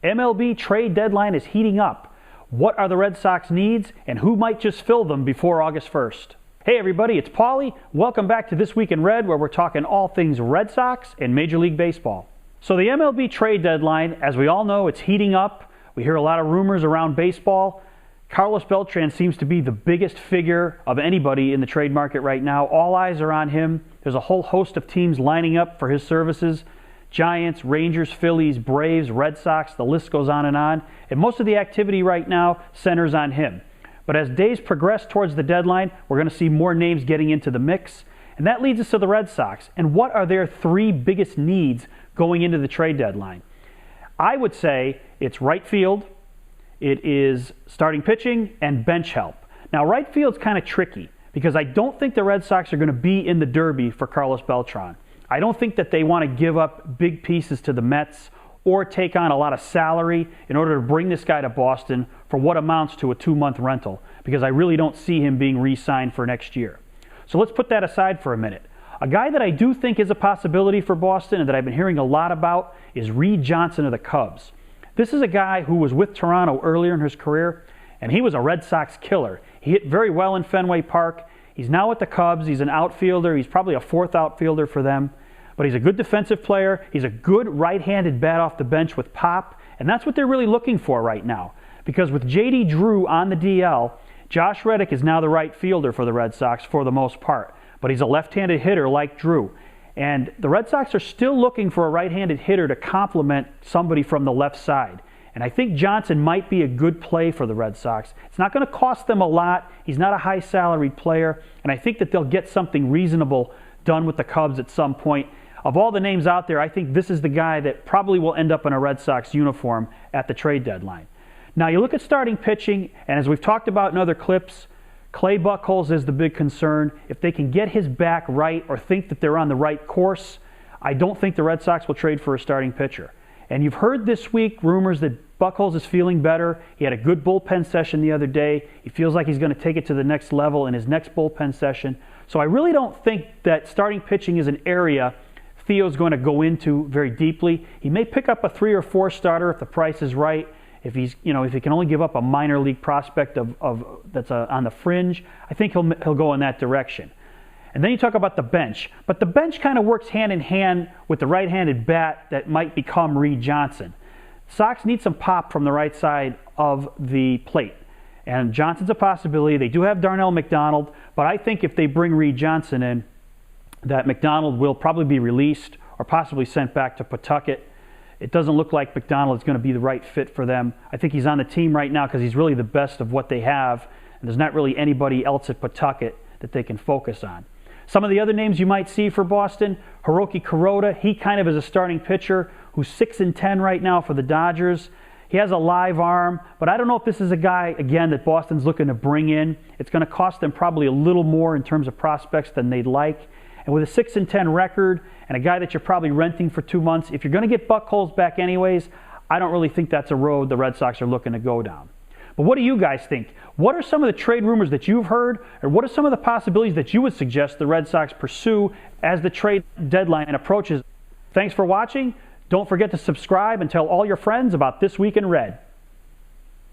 MLB trade deadline is heating up. What are the Red Sox needs, and who might just fill them before August 1st? Hey everybody, it's Paulie. Welcome back to This Week in Red, where we're talking all things Red Sox and Major League Baseball. So the MLB trade deadline, as we all know, it's heating up. We hear a lot of rumors around baseball. Carlos Beltran seems to be the biggest figure of anybody in the trade market right now. All eyes are on him. There's a whole host of teams lining up for his services. Giants, Rangers, Phillies, Braves, Red Sox, the list goes on. And most of the activity right now centers on him. But as days progress towards the deadline, we're going to see more names getting into the mix. And that leads us to the Red Sox. And what are their three biggest needs going into the trade deadline? I would say it's right field, it is starting pitching, and bench help. Now, right field's kind of tricky because I don't think the Red Sox are going to be in the Derby for Carlos Beltran. I don't think that they want to give up big pieces to the Mets or take on a lot of salary in order to bring this guy to Boston for what amounts to a 2-month rental, because I really don't see him being re-signed for next year. So let's put that aside for a minute. A guy that I do think is a possibility for Boston and that I've been hearing a lot about is Reed Johnson of the Cubs. This is a guy who was with Toronto earlier in his career, and he was a Red Sox killer. He hit very well in Fenway Park. He's now at the Cubs. He's an outfielder. He's probably a fourth outfielder for them. But he's a good defensive player. He's a good right-handed bat off the bench with pop. And that's what they're really looking for right now. Because with J.D. Drew on the DL, Josh Reddick is now the right fielder for the Red Sox for the most part. But he's a left-handed hitter like Drew. And the Red Sox are still looking for a right-handed hitter to complement somebody from the left side. And I think Johnson might be a good play for the Red Sox. It's not going to cost them a lot. He's not a high-salaried player. And I think that they'll get something reasonable done with the Cubs at some point. Of all the names out there, I think this is the guy that probably will end up in a Red Sox uniform at the trade deadline. Now, you look at starting pitching, and as we've talked about in other clips, Clay Buchholz is the big concern. If they can get his back right or think that they're on the right course, I don't think the Red Sox will trade for a starting pitcher. And you've heard this week rumors that Buchholz is feeling better. He had a good bullpen session the other day. He feels like he's going to take it to the next level in his next bullpen session. So I really don't think that starting pitching is an area Theo's going to go into very deeply. He may pick up a 3 or 4 starter if the price is right. If he's, if he can only give up a minor league prospect that's on the fringe, I think he'll go in that direction. And then you talk about the bench, but the bench kind of works hand in hand with the right-handed bat that might become Reed Johnson. Sox need some pop from the right side of the plate, and Johnson's a possibility. They do have Darnell McDonald, but I think if they bring Reed Johnson in, that McDonald will probably be released or possibly sent back to Pawtucket. It doesn't look like McDonald is going to be the right fit for them. I think he's on the team right now because he's really the best of what they have, and there's not really anybody else at Pawtucket that they can focus on. Some of the other names you might see for Boston, Hiroki Kuroda, he kind of is a starting pitcher who's 6-10 right now for the Dodgers. He has a live arm, but I don't know if this is a guy, again, that Boston's looking to bring in. It's going to cost them probably a little more in terms of prospects than they'd like. And with a 6-10 record and a guy that you're probably renting for 2 months, if you're going to get Buchholz back anyways, I don't really think that's a road the Red Sox are looking to go down. But what do you guys think? What are some of the trade rumors that you've heard, or what are some of the possibilities that you would suggest the Red Sox pursue as the trade deadline approaches? Thanks for watching. Don't forget to subscribe and tell all your friends about This Week in Red.